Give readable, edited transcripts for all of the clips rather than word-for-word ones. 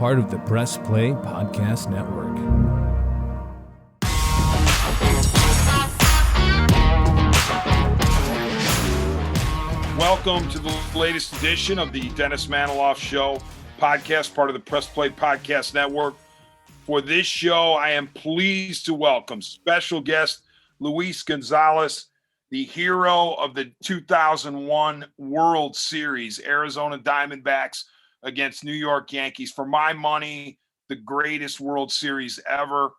part of the Press Play Podcast Network. Welcome to the latest edition of the Dennis Manoloff Show podcast, part of the Press Play Podcast Network. For this show, I am pleased to welcome special guest Luis Gonzalez, the hero of the 2001 World Series, Arizona Diamondbacks against New York Yankees. For my money, the greatest World Series ever,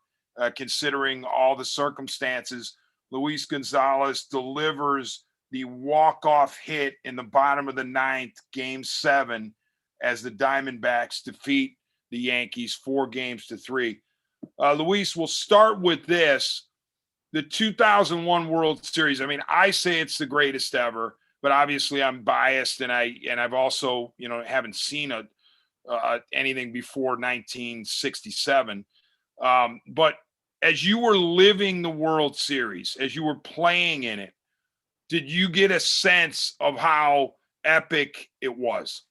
considering all the circumstances. Luis Gonzalez delivers the walk-off hit in the bottom of the ninth, Game 7, as the Diamondbacks defeat the Yankees 4-3. Luis, we'll start with this. The 2001 World Series, I mean, I say it's the greatest ever, but obviously I'm biased, and I've also, haven't seen anything before 1967. But as you were living the World Series, as you were playing in it, did you get a sense of how epic it was?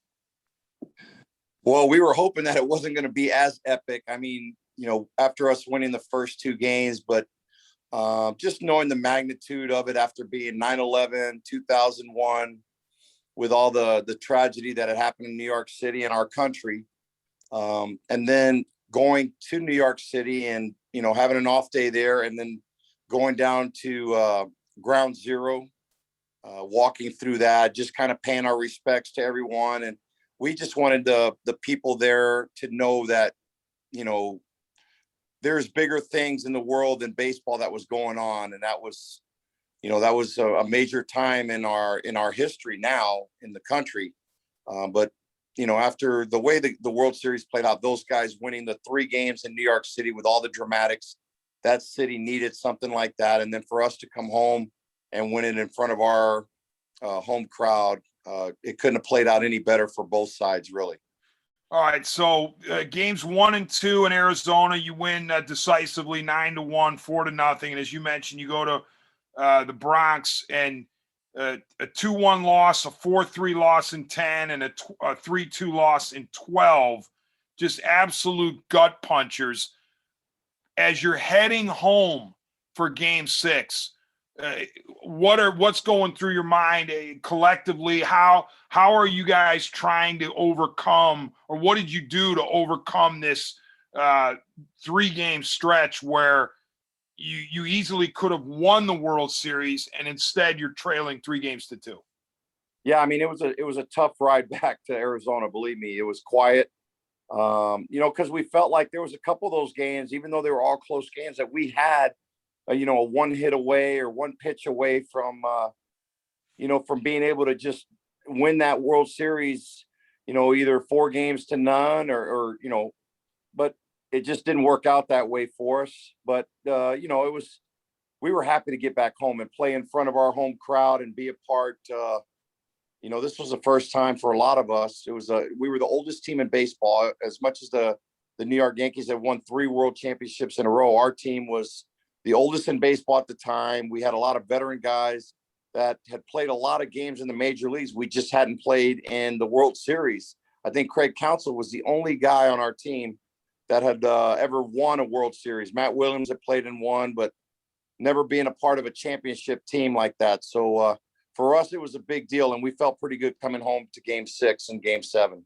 Well, we were hoping that it wasn't going to be as epic. I mean, after us winning the first two games, but just knowing the magnitude of it after being 9/11, 2001, with all the tragedy that had happened in New York City and our country, and then going to New York City and, having an off day there, and then going down to Ground Zero, walking through that, just kind of paying our respects to everyone. And we just wanted the people there to know that, there's bigger things in the world than baseball that was going on. And that was, that was a major time in our history now in the country. But, after the way the World Series played out, those guys winning the 3 games in New York City with all the dramatics, that city needed something like that. And then for us to come home and win it in front of our home crowd, it couldn't have played out any better for both sides, really. All right, so games 1 and 2 in Arizona, you win decisively 9-1, 4-0, and as you mentioned, you go to the Bronx and a 2-1 loss, a 4-3 loss in 10, and a 3-2 loss in 12. Just absolute gut punchers. As you're heading home for Game 6, what's going through your mind collectively? How are you guys trying to overcome, or what did you do to overcome this 3-game stretch where you easily could have won the World Series and instead you're trailing 3-2? Yeah, I mean, it was a tough ride back to Arizona. Believe me, it was quiet. Because we felt like there was a couple of those games, even though they were all close games, that we had a one hit away or one pitch away from being able to just win that World Series, either 4-0 or but it just didn't work out that way for us. But, we were happy to get back home and play in front of our home crowd and be a part. This was the first time for a lot of us. We were the oldest team in baseball. As much as the New York Yankees have won 3 world championships in a row, our team was the oldest in baseball at the time. We had a lot of veteran guys that had played a lot of games in the major leagues. We just hadn't played in the World Series. I think Craig Counsell was the only guy on our team that had ever won a World Series. Matt Williams had played in one, but never being a part of a championship team like that. So for us, it was a big deal, and we felt pretty good coming home to Game 6 and Game 7.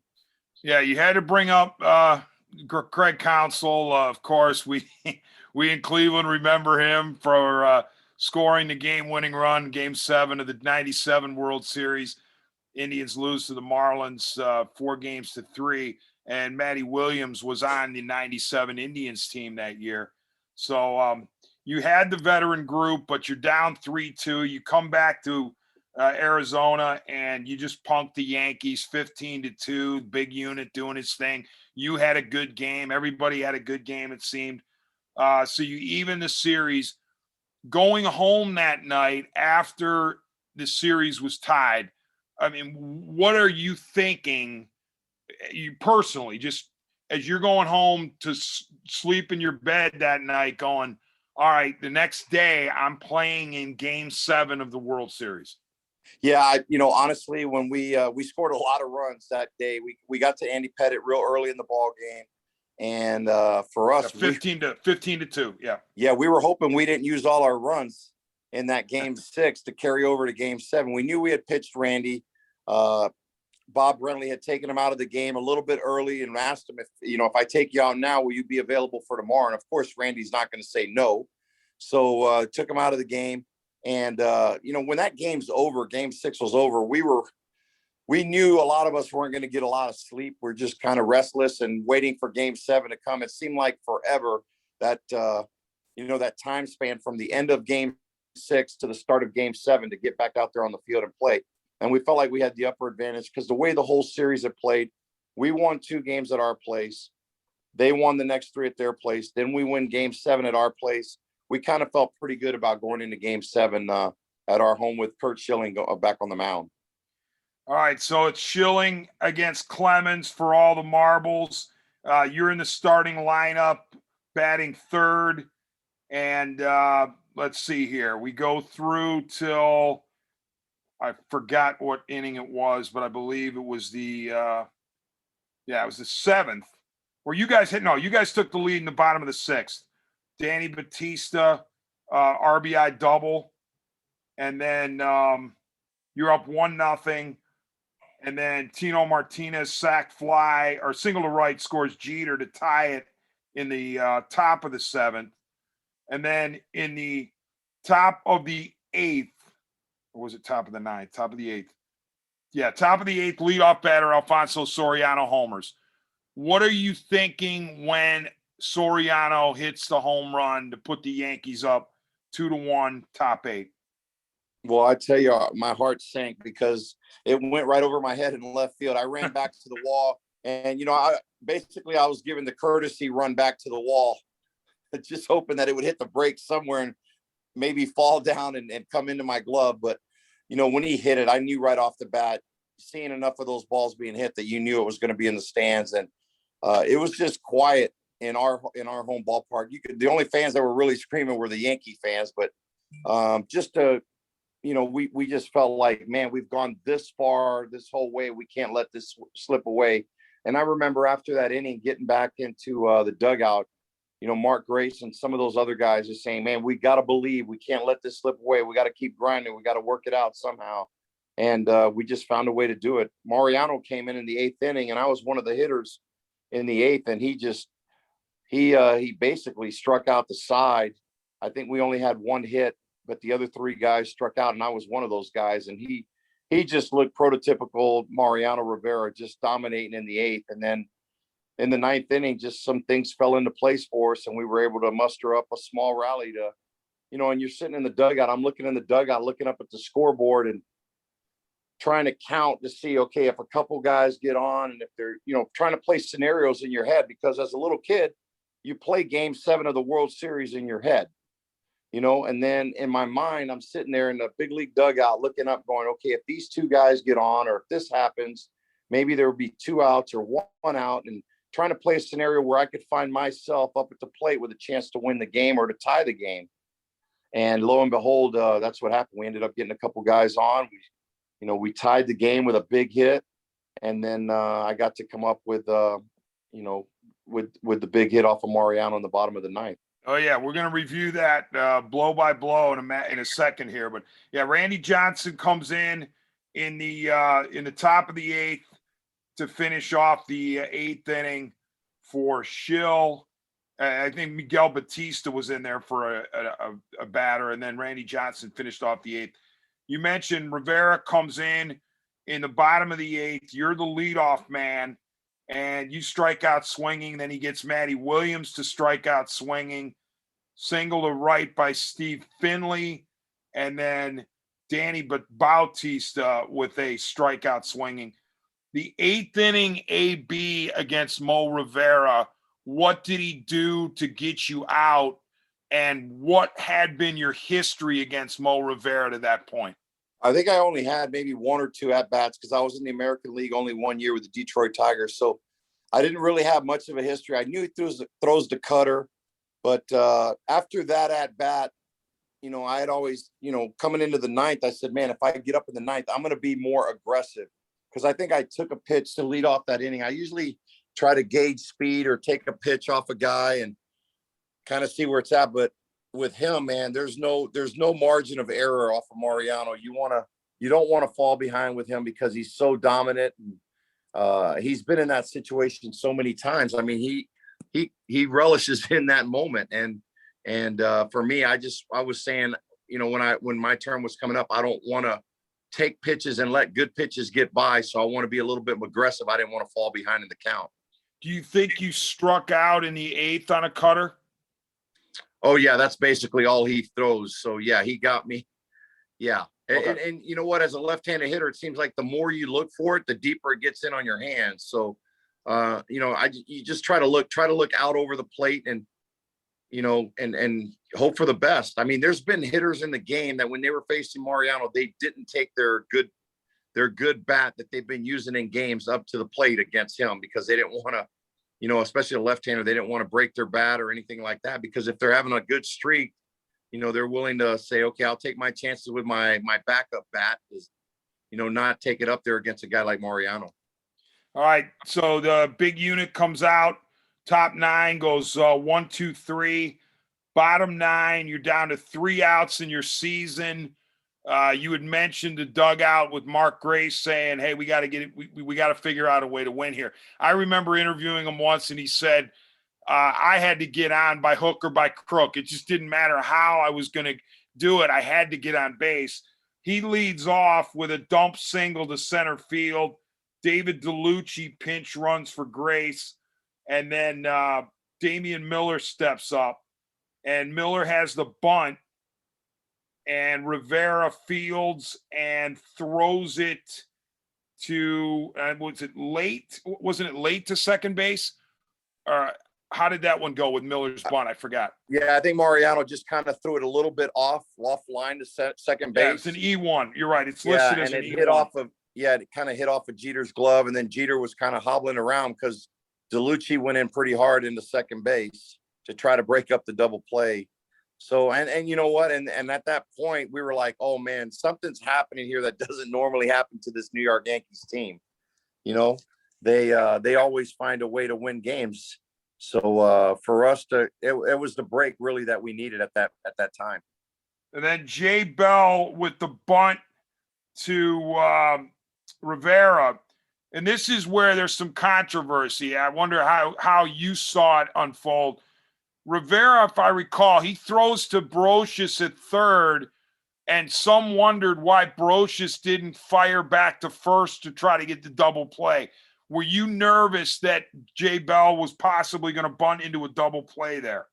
Yeah, you had to bring up Craig Counsell. Of course, we in Cleveland remember him for scoring the game-winning run, Game 7 of the 97 World Series. Indians lose to the Marlins 4-3, and Matty Williams was on the 97 Indians team that year. So you had the veteran group, but you're down 3-2. You come back to Arizona, and you just punked the Yankees 15-2, big unit doing its thing. You had a good game. Everybody had a good game, it seemed. So you even the series. Going home that night after the series was tied, I mean, what are you thinking, you personally, just as you're going home to sleep in your bed that night going, all right, the next day I'm playing in Game 7 of the World Series? Yeah, honestly, when we scored a lot of runs that day, we got to Andy Pettit real early in the ball game, and for Yeah, us, 15-2. yeah, we were hoping we didn't use all our runs in that game 6 to carry over to game 7. We knew we had pitched Randy. Bob Brentley had taken him out of the game a little bit early and asked him if I take you out now, will you be available for tomorrow? And of course, Randy's not going to say no. So took him out of the game. And, when that game's over, game 6 was over, we knew a lot of us weren't going to get a lot of sleep. We're just kind of restless and waiting for game 7 to come. It seemed like forever that, that time span from the end of game 6 to the start of game 7 to get back out there on the field and play. And we felt like we had the upper advantage because the way the whole series had played, we won 2 games at our place. They won the next 3 at their place. Then we win game 7 at our place. We kind of felt pretty good about going into game 7 at our home with Kurt Schilling back on the mound. All right, so it's Schilling against Clemens for all the marbles. You're in the starting lineup, batting third. And let's see here. We go through till I forgot what inning it was, but I believe it was the 7th. Where you guys you guys took the lead in the bottom of the 6th. Danny Batista, RBI double, and then you're up 1-0. And then Tino Martinez sac fly or single to right scores Jeter to tie it in the top of the 7th. And then in the top of the 8th, or was it top of the 9th? Top of the 8th. Yeah, top of the 8th, leadoff batter Alfonso Soriano homers. What are you thinking when Soriano hits the home run to put the Yankees up 2-1, top 8? Well, I tell you, my heart sank because it went right over my head in left field. I ran back to the wall, and I was given the courtesy run back to the wall, just hoping that it would hit the brakes somewhere and maybe fall down and come into my glove. But when he hit it, I knew right off the bat, seeing enough of those balls being hit, that you knew it was going to be in the stands, and it was just quiet in our home ballpark. The only fans that were really screaming were the Yankee fans, but we just felt like, man, we've gone this far, this whole way. We can't let this slip away. And I remember after that inning, getting back into the dugout, Mark Grace and some of those other guys are saying, man, we got to believe, we can't let this slip away. We got to keep grinding. We got to work it out somehow. And we just found a way to do it. Mariano came in the 8th inning, and I was one of the hitters in the 8th. And he basically struck out the side. I think we only had 1 hit, but the other 3 guys struck out, and I was one of those guys. And he just looked prototypical Mariano Rivera, just dominating in the 8th. And then in the 9th inning, just some things fell into place for us, and we were able to muster up a small rally to, and you're sitting in the dugout. I'm looking in the dugout, looking up at the scoreboard and trying to count to see, okay, if a couple guys get on, and if they're, trying to play scenarios in your head, because as a little kid, you play game 7 of the World Series in your head. And then in my mind, I'm sitting there in the big league dugout looking up going, okay, if these 2 guys get on, or if this happens, maybe there will be 2 outs or 1 out, and trying to play a scenario where I could find myself up at the plate with a chance to win the game or to tie the game. And lo and behold, that's what happened. We ended up getting a couple guys on. We tied the game with a big hit. And then I got to come up with the big hit off of Mariano in the bottom of the 9th. Oh yeah, we're going to review that blow by blow in a second here, but yeah, Randy Johnson comes in the top of the 8th to finish off the 8th inning for Schill. I think Miguel Batista was in there for a batter, and then Randy Johnson finished off the 8th. You mentioned Rivera comes in the bottom of the 8th. You're the leadoff man, and you strike out swinging. Then he gets Matty Williams to strike out swinging. Single to right by Steve Finley, and then Danny Bautista with a strikeout swinging. The 8th inning AB against Mo Rivera, what did he do to get you out, and what had been your history against Mo Rivera to that point? I think I only had maybe 1 or 2 at-bats because I was in the American League only 1 year with the Detroit Tigers. So I didn't really have much of a history. I knew he throws the cutter, but after that at-bat, I had always, coming into the ninth, I said, man, if I get up in the ninth, I'm going to be more aggressive, because I think I took a pitch to lead off that inning. I usually try to gauge speed or take a pitch off a guy and kind of see where it's at. But with him, man, there's no margin of error off of Mariano. You don't want to fall behind with him because he's so dominant. And, he's been in that situation so many times. I mean, he relishes in that moment. And for me, I was saying, when my turn was coming up, I don't want to take pitches and let good pitches get by. So I want to be a little bit aggressive. I didn't want to fall behind in the count. Do you think you struck out in the 8th on a cutter? Oh yeah, that's basically all he throws. So yeah, he got me. Yeah. Okay. And you know what, as a left-handed hitter, it seems like the more you look for it, the deeper it gets in on your hands. So, you just try to look out over the plate and, and hope for the best. I mean, there's been hitters in the game that when they were facing Mariano, they didn't take their good bat that they've been using in games up to the plate against him, because they didn't want to, especially a left-hander, they didn't want to break their bat or anything like that, because if they're having a good streak, they're willing to say, okay, I'll take my chances with my backup bat, is, not take it up there against a guy like Mariano. All right. So the big unit comes out, top 9 goes 1, 2, 3, bottom 9. You're down to 3 outs in your season. You had mentioned the dugout with Mark Grace saying, hey, we got to get it. We got to figure out a way to win here. I remember interviewing him once, and he said, I had to get on by hook or by crook. It just didn't matter how I was going to do it. I had to get on base. He leads off with a dump single to center field. David DeLucci pinch runs for Grace. And then Damian Miller steps up. And Miller has the bunt. And Rivera fields and throws it to, was it late? Wasn't it late to second base? How did that one go with Miller's bunt? I forgot. Yeah, I think Mariano just kind of threw it a little bit offline to second base. Yeah, it's an E1. You're right. It's listed as an E1. It kind of hit off of Jeter's glove, and then Jeter was kind of hobbling around because DeLucci went in pretty hard into second base to try to break up the double play. So, and you know what? And at that point, we were like, oh man, something's happening here that doesn't normally happen to this New York Yankees team. They always find a way to win games. So for us it was the break really that we needed at that time. And then Jay Bell with the bunt to Rivera. And this is where there's some controversy. I wonder how you saw it unfold. Rivera, if I recall, he throws to Brocious at third, and some wondered why Brocious didn't fire back to first to try to get the double play. Were you nervous that Jay Bell was possibly going to bunt into a double play there?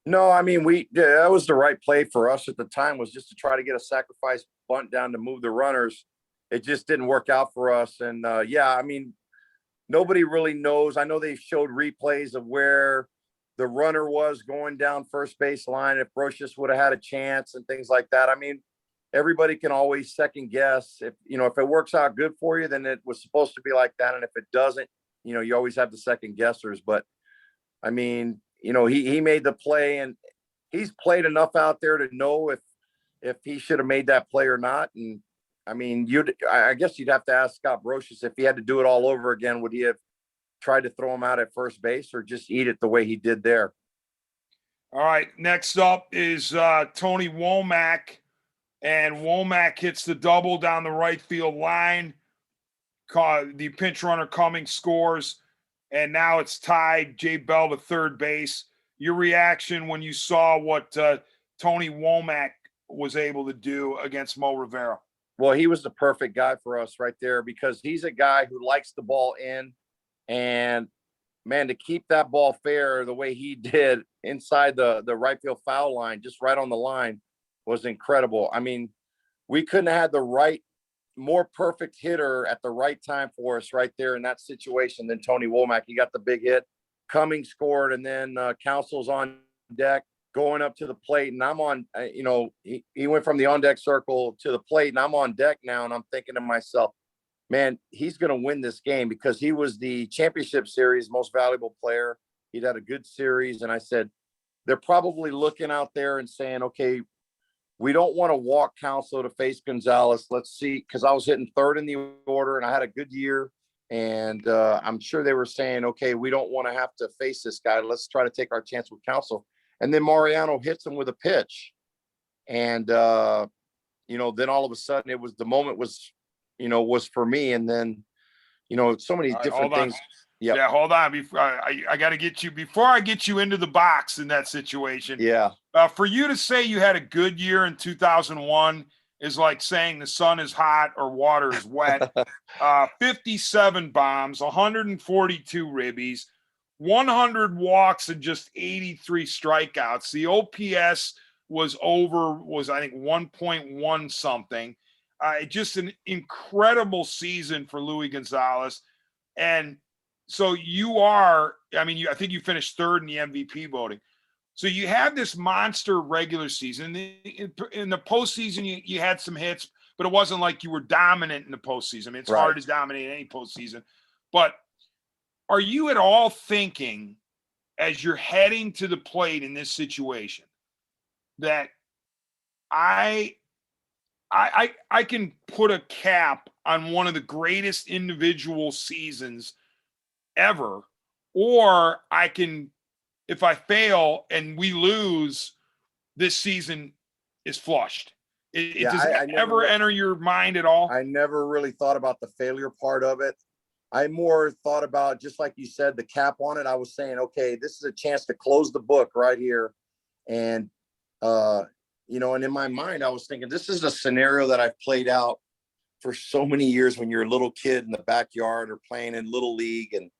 No, I mean, that was the right play for us at the time, was just to try to get a sacrifice bunt down to move the runners. It just didn't work out for us. And I mean, nobody really knows. I know they showed replays of where the runner was going down first base line, if Brocious would have had a chance and things like that. I mean, everybody can always second guess. If it works out good for you, then it was supposed to be like that. And if it doesn't, you always have the second guessers. But I mean, he made the play, and he's played enough out there to know if he should have made that play or not. And I mean, I guess you'd have to ask Scott Brocious, if he had to do it all over again, would he have tried to throw him out at first base or just eat it the way he did there? All right. Next up is Tony Womack. And Womack hits the double down the right field line. The pinch runner Cummings scores. And now it's tied, Jay Bell to third base. Your reaction when you saw what Tony Womack was able to do against Mo Rivera? Well, he was the perfect guy for us right there, because he's a guy who likes the ball in. And, man, to keep that ball fair the way he did inside the right field foul line, just right on the line, was incredible. I mean, we couldn't have had more perfect hitter at the right time for us right there in that situation than Tony Womack. He got the big hit. Cummings scored, and then Council's on deck going up to the plate, and I'm on, he went from the on-deck circle to the plate, and I'm on deck now, and I'm thinking to myself, man, he's going to win this game, because he was the championship series most valuable player. He'd had a good series, and I said, they're probably looking out there and saying, okay, we don't want to walk Counsell to face Gonzalez. Let's see, because I was hitting third in the order and I had a good year. And I'm sure they were saying, okay, we don't want to have to face this guy. Let's try to take our chance with Counsell. And then Mariano hits him with a pitch. And, then all of a sudden the moment was for me. And then, so many different things. Yep. Yeah, hold on. Before I got to get you before I get you into the box in that situation. Yeah. For you to say you had a good year in 2001 is like saying the sun is hot or water is wet. 57 bombs, 142 ribbies, 100 walks, and just 83 strikeouts. The OPS was I think 1.1 something. Just an incredible season for Luis Gonzalez. And so I think you finished third in the MVP voting. So you had this monster regular season. In the postseason, you had some hits, but it wasn't like you were dominant in the postseason. I mean, it's hard to dominate any postseason. But are you at all thinking, as you're heading to the plate in this situation, that I can put a cap on one of the greatest individual seasons ever, or I can, if I fail and we lose, this season is flushed? Does it ever enter your mind at all? I never really thought about the failure part of it. I more thought about, just like you said, the cap on it. I was saying, okay, this is a chance to close the book right here. And, and in my mind, I was thinking, this is a scenario that I've played out for so many years when you're a little kid in the backyard or playing in Little League. And,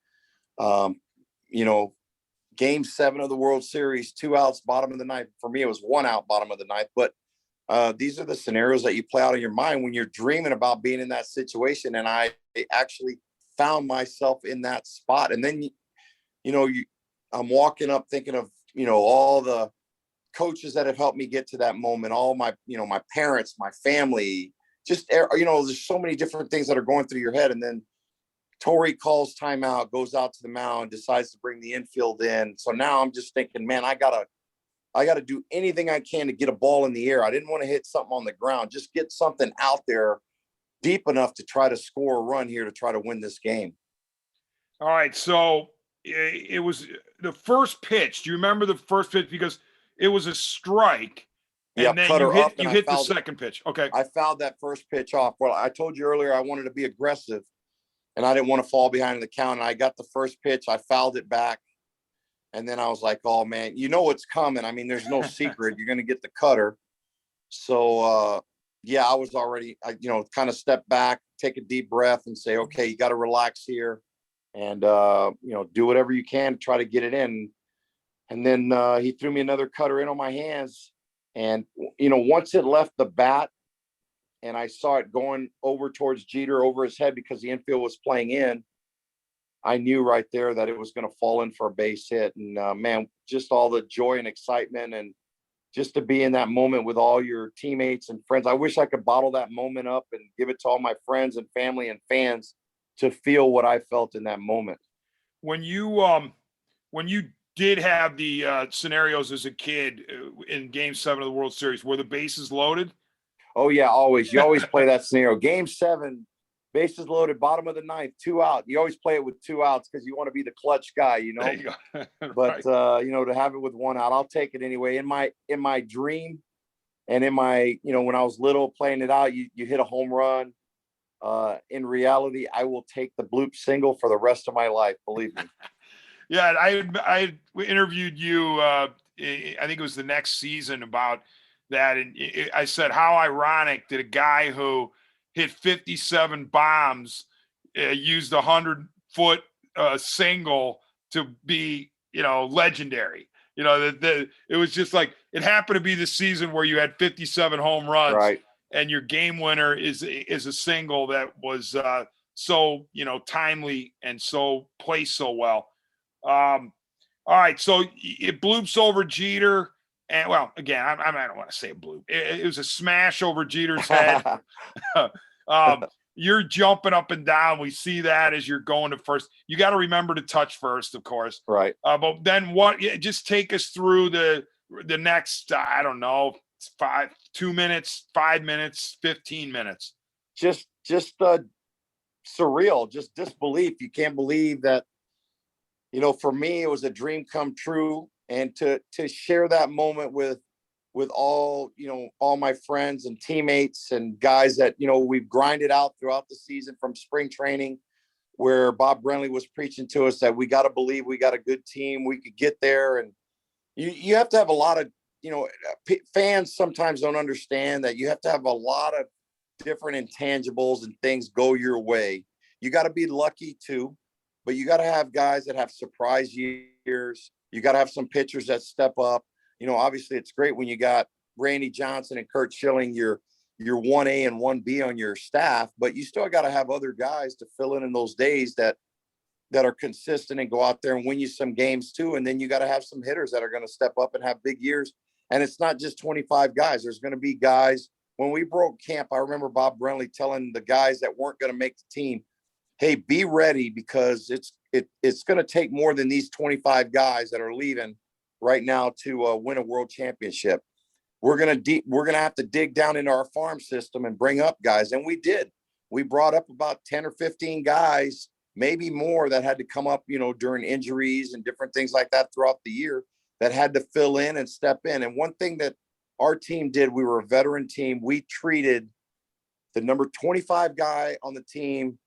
Game 7 of the World Series, 2 outs, bottom of the ninth. For me, it was 1 out, bottom of the ninth. But these are the scenarios that you play out in your mind when you're dreaming about being in that situation. And I actually found myself in that spot. And then, I'm walking up thinking of, all the coaches that have helped me get to that moment, all my, my parents, my family, just, there's so many different things that are going through your head. And then Torrey calls timeout, goes out to the mound, decides to bring the infield in. So now I'm just thinking, man, I gotta do anything I can to get a ball in the air. I didn't want to hit something on the ground, just get something out there deep enough to try to score a run here to try to win this game. All right. So it was the first pitch. Do you remember the first pitch? Because it was a strike. And then you hit the second pitch. Okay. I fouled that first pitch off. Well, I told you earlier I wanted to be aggressive and I didn't want to fall behind in the count. And I got the first pitch. I fouled it back. And then I was like, oh, man, what's coming. I mean, there's no secret. You're going to get the cutter. So, I was already, kind of step back, take a deep breath and say, okay, you got to relax here and, do whatever you can to try to get it in. And then he threw me another cutter in on my hands. And, once it left the bat and I saw it going over towards Jeter over his head because the infield was playing in, I knew right there that it was going to fall in for a base hit. And man, just all the joy and excitement and just to be in that moment with all your teammates and friends. I wish I could bottle that moment up and give it to all my friends and family and fans to feel what I felt in that moment. When you did have the scenarios as a kid in Game 7 of the World Series, were the bases loaded? Oh yeah, always. You always play that scenario. Game 7, bases loaded, bottom of the ninth, 2 out. You always play it with 2 outs because you want to be the clutch guy, There you go. But to have it with 1 out, I'll take it anyway. In my dream, and in my when I was little playing it out, you hit a home run. In reality, I will take the bloop single for the rest of my life. Believe me. Yeah, I interviewed you. I think it was the next season about that, and I said, how ironic that a guy who hit 57 bombs used a 100-foot single to be, legendary. That it was just like it happened to be the season where you had 57 home runs, right? And your game winner is a single that was so timely and so placed so well. All right, so it bloops over Jeter. And well, again, I don't want to say a bloop. It was a smash over Jeter's head. You're jumping up and down. We see that as you're going to first. You got to remember to touch first, of course. Right. But then what? Just take us through the next, I don't know, 2 minutes, 5 minutes, 15 minutes? Just surreal, just disbelief. You can't believe that, for me, it was a dream come true. And to share that moment with all, all my friends and teammates and guys that, we've grinded out throughout the season from spring training, where Bob Brenly was preaching to us that we got to believe we got a good team, we could get there. And you have to have a lot of, fans sometimes don't understand that you have to have a lot of different intangibles and things go your way. You got to be lucky too, but you got to have guys that have surprise years. You got to have some pitchers that step up. Obviously it's great when you got Randy Johnson and Kurt Schilling, your 1A and 1B on your staff, but you still got to have other guys to fill in those days that are consistent and go out there and win you some games too. And then you got to have some hitters that are going to step up and have big years. And it's not just 25 guys. There's going to be guys. When we broke camp, I remember Bob Brenly telling the guys that weren't going to make the team, hey, be ready, because it's going to take more than these 25 guys that are leaving right now to win a world championship. We're going to have to dig down into our farm system and bring up guys. And we did. We brought up about 10 or 15 guys, maybe more, that had to come up, during injuries and different things like that throughout the year, that had to fill in and step in. And one thing that our team did, we were a veteran team. We treated the number 25 guy on the team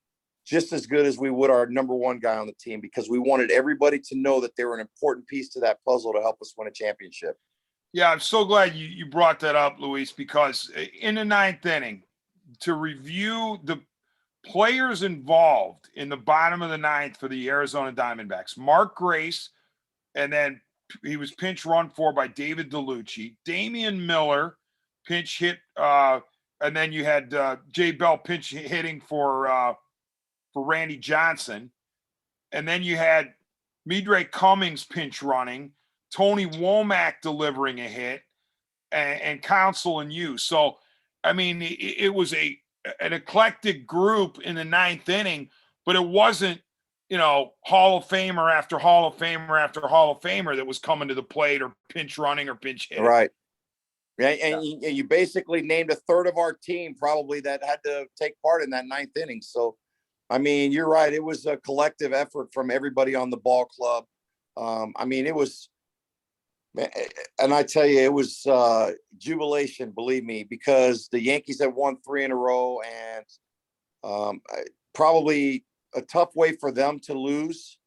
just as good as we would our number 1 guy on the team, because we wanted everybody to know that they were an important piece to that puzzle to help us win a championship. Yeah, I'm so glad you brought that up, Luis, because in the 9th inning, to review the players involved in the bottom of the 9th for the Arizona Diamondbacks, Mark Grace, and then he was pinch run for by David DeLucci, Damian Miller, pinch hit, and then you had Jay Bell pinch hitting for Randy Johnson, and then you had Midre Cummings pinch running, Tony Womack delivering a hit, and Counsell and you. So, I mean, it was an eclectic group in the 9th inning, but it wasn't, Hall of Famer after Hall of Famer after Hall of Famer that was coming to the plate or pinch running or pinch hitting. Right. And you basically named a third of our team probably that had to take part in that 9th inning. So, I mean, you're right. It was a collective effort from everybody on the ball club. I mean, it was, and I tell you, it was jubilation, believe me, because the Yankees had won 3 in a row, and probably a tough way for them to lose,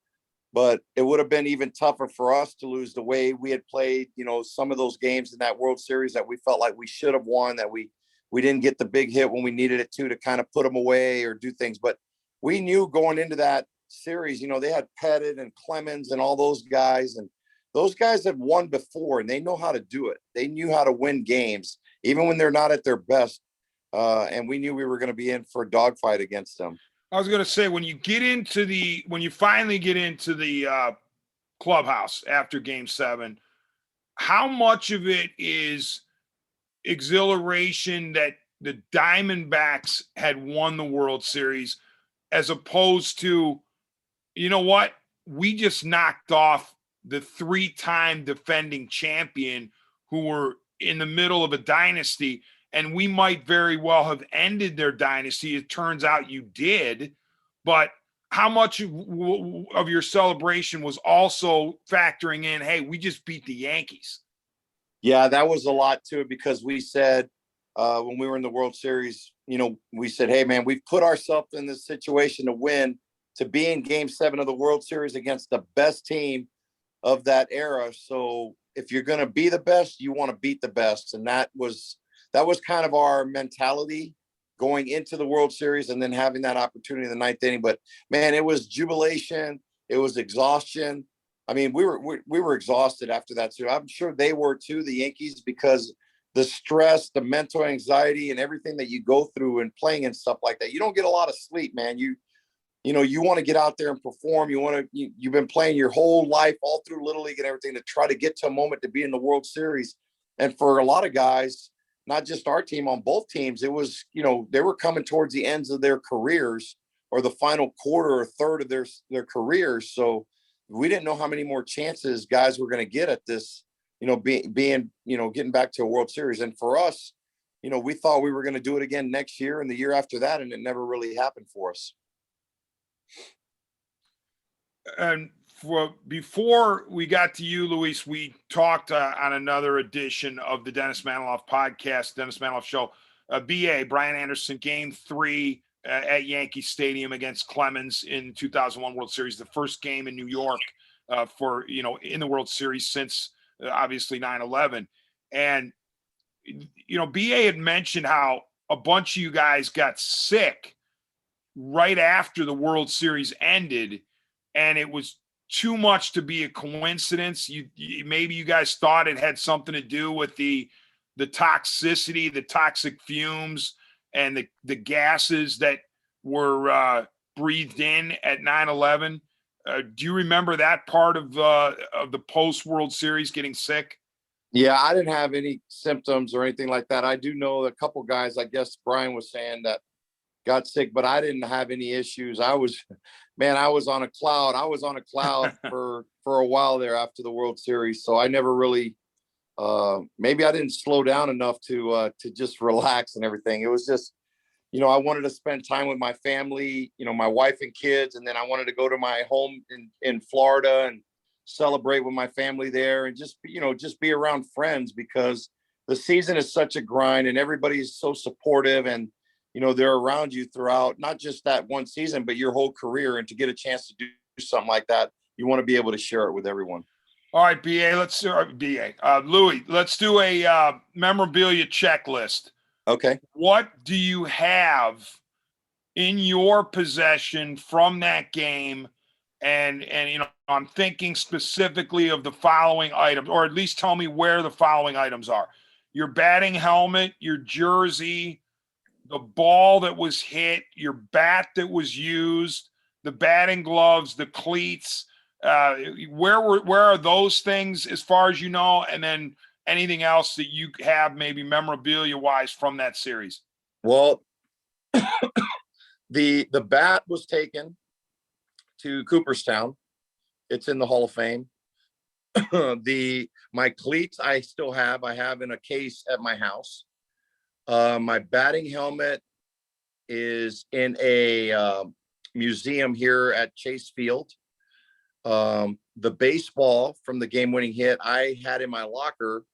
but it would have been even tougher for us to lose the way we had played, some of those games in that World Series that we felt like we should have won, that we didn't get the big hit when we needed it to kind of put them away or do things. But we knew going into that series, they had Pettit and Clemens and all those guys, and those guys had won before, and they know how to do it. They knew how to win games, even when they're not at their best. And we knew we were going to be in for a dogfight against them. I was going to say, when you finally get into the clubhouse after Game 7, how much of it is exhilaration that the Diamondbacks had won the World Series, as opposed to, we just knocked off the 3-time defending champion who were in the middle of a dynasty, and we might very well have ended their dynasty. It turns out you did, but how much of your celebration was also factoring in, hey, we just beat the Yankees? Yeah, that was a lot too, because we said when we were in the World Series, we said, hey, man, we've put ourselves in this situation to win, to be in Game 7 of the World Series against the best team of that era. So if you're going to be the best, you want to beat the best. And that was kind of our mentality going into the World Series, and then having that opportunity in the 9th inning. But man, it was jubilation. It was exhaustion. I mean, we were exhausted after that too. I'm sure they were too, the Yankees, because the stress, the mental anxiety, and everything that you go through and playing and stuff like that. You don't get a lot of sleep, man. You want to get out there and perform. You've been playing your whole life, all through Little League and everything, to try to get to a moment to be in the World Series. And for a lot of guys, not just our team, on both teams, it was, they were coming towards the ends of their careers, or the final quarter or third of their careers. So we didn't know how many more chances guys were going to get at this being, getting back to a World Series. And for us, we thought we were going to do it again next year and the year after that, and it never really happened for us. And before we got to you, Luis, we talked on another edition of the Dennis Manoloff podcast, Dennis Manoloff Show. BA, Brian Anderson, Game 3 at Yankee Stadium against Clemens in 2001 World Series, the first game in New York in the World Series since obviously 9/11. And, BA had mentioned how a bunch of you guys got sick right after the World Series ended, and it was too much to be a coincidence. Maybe you guys thought it had something to do with the toxicity, the toxic fumes, and the gases that were breathed in at 9/11. Do you remember that part of the post World Series, getting sick? Yeah, I didn't have any symptoms or anything like that. I do know a couple guys, I guess Brian was saying, that got sick, but I didn't have any issues. I was on a cloud. I was on a cloud for a while there after the World Series. So I never really, maybe I didn't slow down enough to just relax and everything. It was just, I wanted to spend time with my family, my wife and kids. And then I wanted to go to my home in Florida and celebrate with my family there, and just be around friends, because the season is such a grind and everybody's so supportive, and they're around you throughout not just that one season, but your whole career. And to get a chance to do something like that, you want to be able to share it with everyone. All right, BA, Louis, let's do a memorabilia checklist. Okay. What do you have in your possession from that game? And I'm thinking specifically of the following items, or at least tell me where the following items are: your batting helmet, your jersey, the ball that was hit, your bat that was used, the batting gloves, the cleats. Where are those things as far as you know? And then anything else that you have maybe memorabilia wise from that series? Well, the bat was taken to Cooperstown. It's in the Hall of Fame. My cleats I still have. I have in a case at my house. My batting helmet is in a museum here at Chase Field. The baseball from the game-winning hit I had in my locker,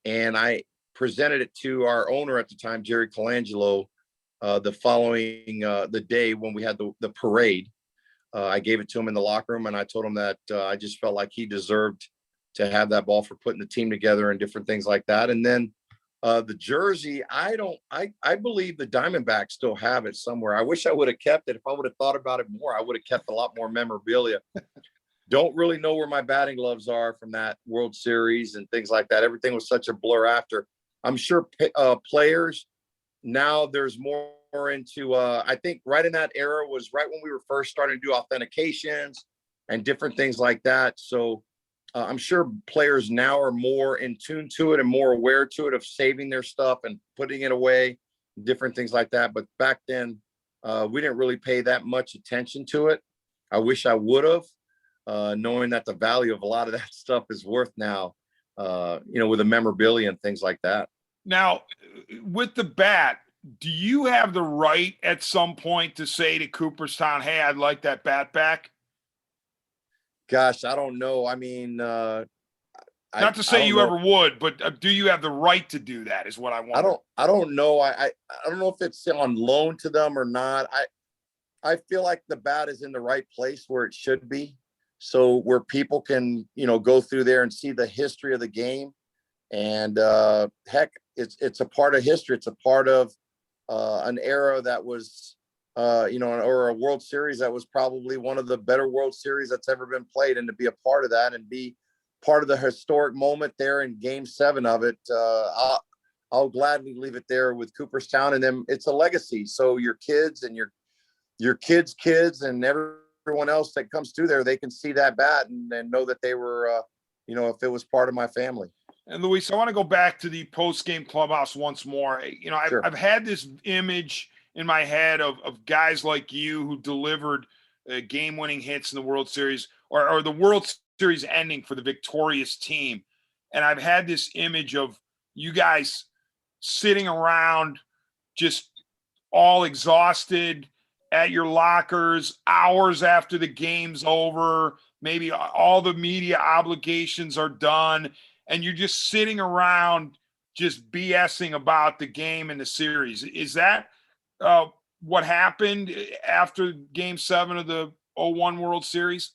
and I presented it to our owner at the time, Jerry Colangelo, the following the day when we had the parade. I gave it to him in the locker room, and I told him that I just felt like he deserved to have that ball for putting the team together and different things like that. And then the jersey, I believe the Diamondbacks still have it somewhere. I wish I would have kept it. If I would have thought about it more, I would have kept a lot more memorabilia. Don't really know where my batting gloves are from that World Series and things like that. Everything was such a blur after. I'm sure players now, there's more into I think right in that era was right when we were first starting to do authentications and different things like that. So I'm sure players now are more in tune to it and more aware to it, of saving their stuff and putting it away, different things like that. But back then, we didn't really pay that much attention to it. I wish I would have, knowing that the value of a lot of that stuff is worth now, with the memorabilia and things like that. Now, with the bat, do you have the right at some point to say to Cooperstown, hey, I'd like that bat back? Gosh, I don't know. I mean, not to say you ever would, but do you have the right to do that is what I want. I don't know. I don't know if it's on loan to them or not. I feel like the bat is in the right place where it should be. So where people can, go through there and see the history of the game. And heck, it's a part of history. It's a part of an era that was, or a World Series that was probably one of the better World Series that's ever been played. And to be a part of that and be part of the historic moment there in Game 7 of it, I'll gladly leave it there with Cooperstown. And then it's a legacy. So your kids and your kids' kids and everyone else that comes through there, they can see that bat and know that they were, if it was part of my family. And Luis, I want to go back to the post-game clubhouse once more. Sure. I've had this image in my head of guys like you who delivered game-winning hits in the World Series or the World Series ending for the victorious team. And I've had this image of you guys sitting around just all exhausted at your lockers hours after the game's over. Maybe all the media obligations are done, and you're just sitting around just BSing about the game and the series. Is that what happened after Game 7 of the 01 World Series?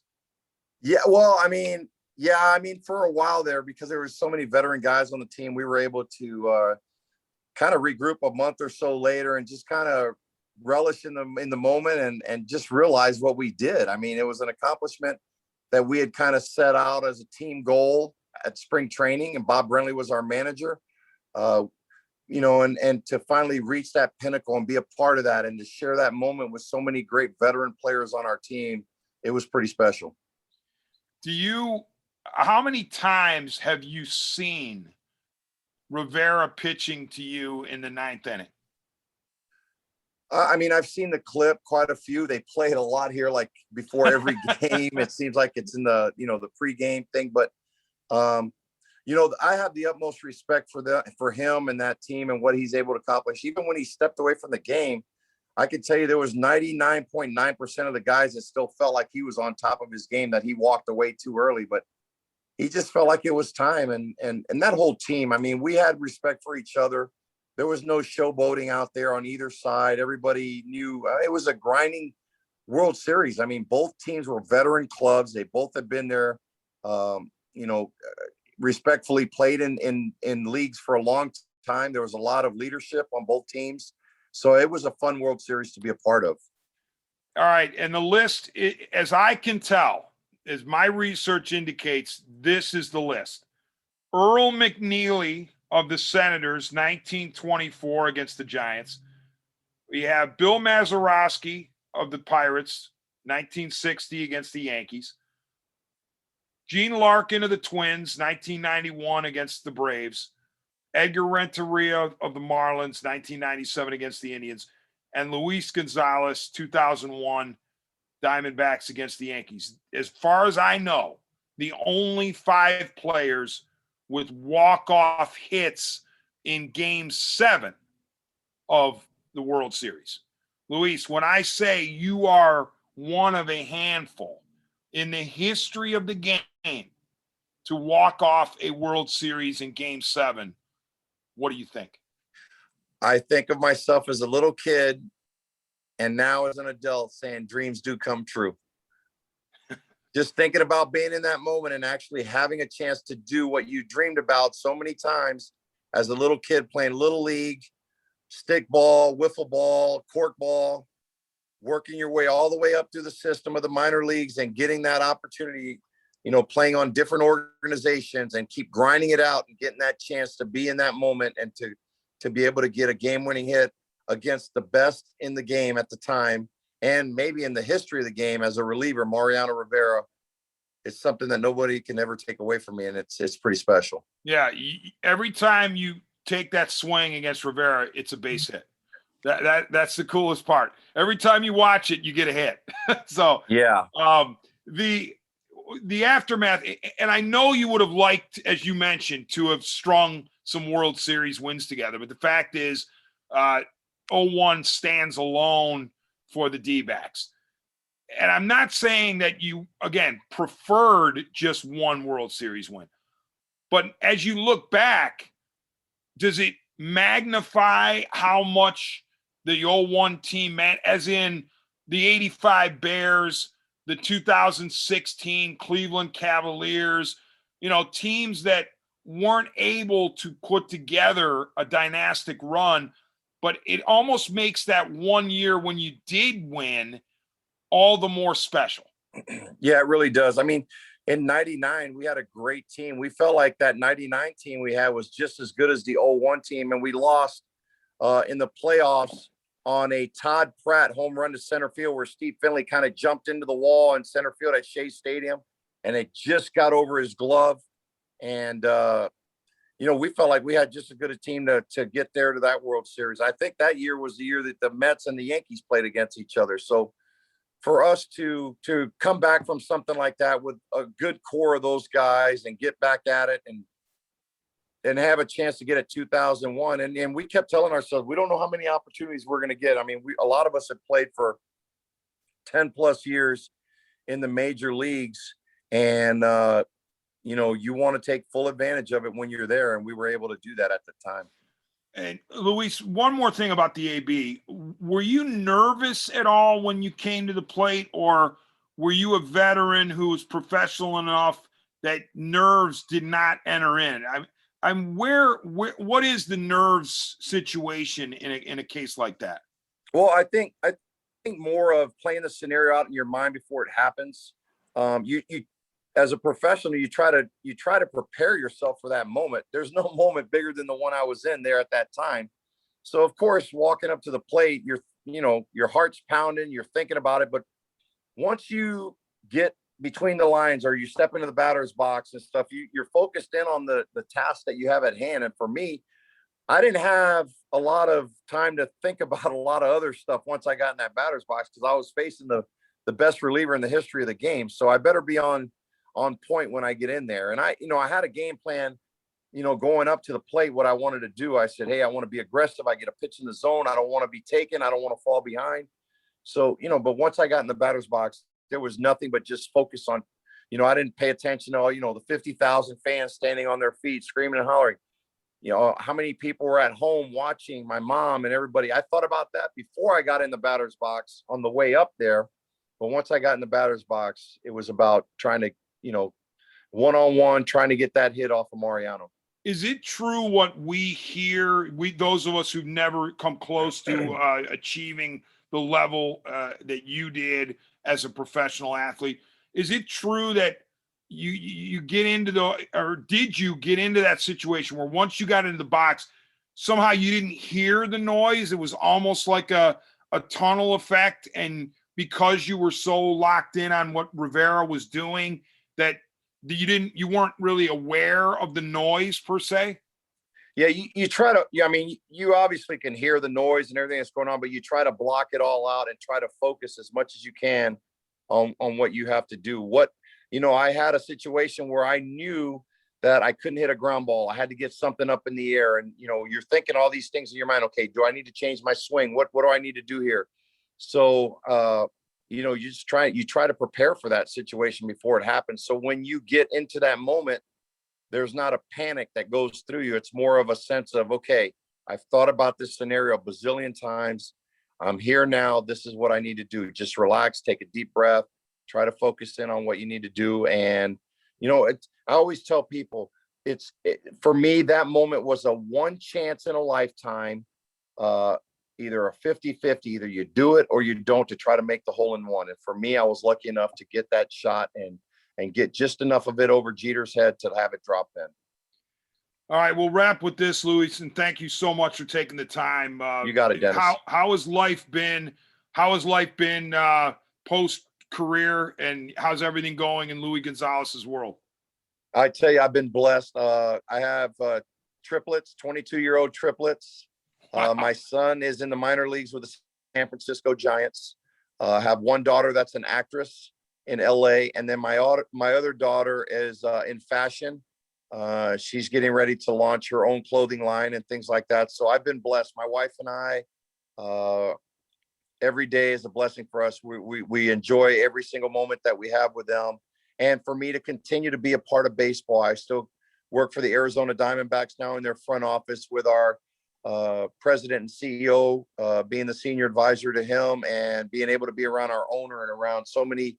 Yeah, well, for a while there, because there were so many veteran guys on the team, we were able to kind of regroup a month or so later and just kind of relish in the moment and just realize what we did. I mean, it was an accomplishment that we had kind of set out as a team goal at spring training, and Bob Brenly was our manager. And to finally reach that pinnacle and be a part of that and to share that moment with so many great veteran players on our team, it was pretty special. How many times have you seen Rivera pitching to you in the ninth inning? I've seen the clip quite a few. They play it a lot here, like before every game. It seems like it's in the pregame thing. But, I have the utmost respect for him and that team and what he's able to accomplish. Even when he stepped away from the game, I can tell you there was 99.9% of the guys that still felt like he was on top of his game, that he walked away too early. But he just felt like it was time. And that whole team, we had respect for each other. There was no showboating out there on either side. Everybody knew it was a grinding World Series. Both teams were veteran clubs. They both had been there, respectfully played in leagues for a long time. There was a lot of leadership on both teams. So it was a fun World Series to be a part of. All right. And the list, as I can tell, as my research indicates, this is the list. Earl McNeely of the Senators, 1924 against the Giants. We have Bill Mazeroski of the Pirates, 1960 against the Yankees. Gene Larkin of the Twins, 1991 against the Braves. Edgar Renteria of the Marlins, 1997 against the Indians. And Luis Gonzalez, 2001 Diamondbacks against the Yankees. As far as I know, the only 5 players with walk-off hits in Game 7 of the World Series. Luis, when I say you are one of a handful in the history of the game to walk off a World Series in Game 7, what do you think? I think of myself as a little kid and now as an adult saying dreams do come true. Just thinking about being in that moment and actually having a chance to do what you dreamed about so many times as a little kid, playing little league, stick ball, wiffle ball, cork ball, working your way all the way up through the system of the minor leagues and getting that opportunity, playing on different organizations and keep grinding it out and getting that chance to be in that moment and to be able to get a game-winning hit against the best in the game at the time. And maybe in the history of the game as a reliever, Mariano Rivera, it's something that nobody can ever take away from me. And it's pretty special. Yeah. Every time you take that swing against Rivera, it's a base hit. That's the coolest part. Every time you watch it, you get a hit. So yeah. The aftermath, and I know you would have liked, as you mentioned, to have strung some World Series wins together. But the fact is, 01 stands alone for the D-backs. And I'm not saying that you, again, preferred just one World Series win. But as you look back, does it magnify how much the 01 team meant, as in the 85 Bears, the 2016 Cleveland Cavaliers, teams that weren't able to put together a dynastic run, but it almost makes that one year when you did win all the more special. Yeah, it really does. In 99, we had a great team. We felt like that 99 team we had was just as good as the 01 team. And we lost in the playoffs on a Todd Pratt home run to center field where Steve Finley kind of jumped into the wall in center field at Shea Stadium. And it just got over his glove. And, we felt like we had just as good a team to get there to that World Series. I think that year was the year that the Mets and the Yankees played against each other. So for us to come back from something like that with a good core of those guys and get back at it and and have a chance to get at 2001. And we kept telling ourselves, we don't know how many opportunities we're going to get. I mean, a lot of us have played for 10 plus years in the major leagues, and you want to take full advantage of it when you're there. And we were able to do that at the time. And Luis, one more thing about the AB. Were you nervous at all when you came to the plate, or were you a veteran who was professional enough that nerves did not enter in? What is the nerves situation in a case like that? Well, I think more of playing the scenario out in your mind before it happens. You as a professional, you try to prepare yourself for that moment. There's no moment bigger than the one I was in there at that time. So of course, walking up to the plate, your heart's pounding, you're thinking about it. But once you get between the lines or you step into the batter's box and stuff, you're focused in on the task that you have at hand. And for me, I didn't have a lot of time to think about a lot of other stuff once I got in that batter's box, because I was facing the best reliever in the history of the game. So I better be on point when I get in there. And I had a game plan, going up to the plate, what I wanted to do. I said, hey, I want to be aggressive. I get a pitch in the zone. I don't want to be taken. I don't want to fall behind. So, but once I got in the batter's box, there was nothing but just focus on, I didn't pay attention to, the 50,000 fans standing on their feet, screaming and hollering. How many people were at home watching, my mom and everybody. I thought about that before I got in the batter's box on the way up there. But once I got in the batter's box, it was about trying to, one-on-one, trying to get that hit off of Mariano. Is it true what we hear, those of us who've never come close to achieving the level that you did as a professional athlete? Is it true that you get into or did you get into that situation where once you got into the box, somehow you didn't hear the noise? It was almost like a tunnel effect. And because you were so locked in on what Rivera was doing, that you weren't really aware of the noise per se? Yeah, you try to, you obviously can hear the noise and everything that's going on, but you try to block it all out and try to focus as much as you can on what you have to do. I had a situation where I knew that I couldn't hit a ground ball. I had to get something up in the air. And, you're thinking all these things in your mind. Okay, do I need to change my swing? What do I need to do here? So, you try to prepare for that situation before it happens. So when you get into that moment, there's not a panic that goes through you. It's more of a sense of, okay, I've thought about this scenario a bazillion times. I'm here now. This is what I need to do. Just relax, take a deep breath, try to focus in on what you need to do. And, I always tell people for me, that moment was a one chance in a lifetime, either a 50-50, either you do it or you don't, to try to make the hole in one. And for me, I was lucky enough to get that shot and get just enough of it over Jeter's head to have it drop in. All right, we'll wrap with this, Luis, and thank you so much for taking the time. You got it, Dennis. How has life been? How has life been post-career, and how's everything going in Luis Gonzalez's world? I tell you, I've been blessed. I have triplets, 22-year-old triplets. My son is in the minor leagues with the San Francisco Giants. I have one daughter that's an actress in LA. And then my other daughter is in fashion. She's getting ready to launch her own clothing line and things like that. So I've been blessed. My wife and I, every day is a blessing for us. We enjoy every single moment that we have with them. And for me to continue to be a part of baseball, I still work for the Arizona Diamondbacks now in their front office with our president and CEO, being the senior advisor to him, and being able to be around our owner and around so many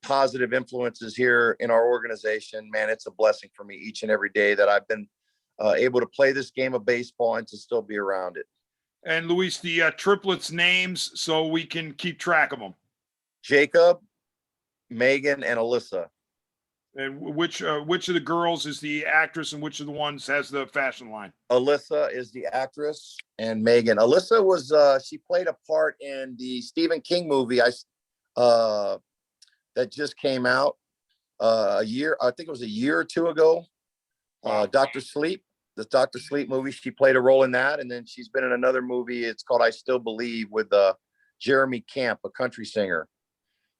positive influences here in our organization. Man, it's a blessing for me each and every day that I've been able to play this game of baseball and to still be around it. And Luis, the triplets names so we can keep track of them. Jacob, Megan, and Alyssa. And which of the girls is the actress and which of the ones has the fashion line? Alyssa is the actress, and Megan. Alyssa was she played a part in the Stephen King movie that just came out I think it was a year or two ago. Dr. Sleep, the Dr. Sleep movie. She played a role in that, and then she's been in another movie. It's called I Still Believe with Jeremy Camp, a country singer.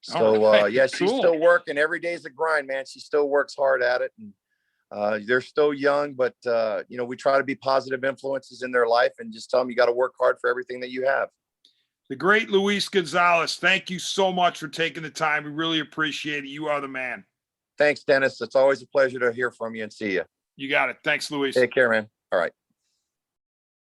So yeah, she's still working. Every day's a grind, man. She still works hard at it. And They're still young, but we try to be positive influences in their life and just tell them you got to work hard for everything that you have. The great Luis Gonzalez, thank you so much for taking the time. We really appreciate it. You are the man. Thanks, Dennis. It's always a pleasure to hear from you and see you. You got it. Thanks, Luis. Take care, man. All right.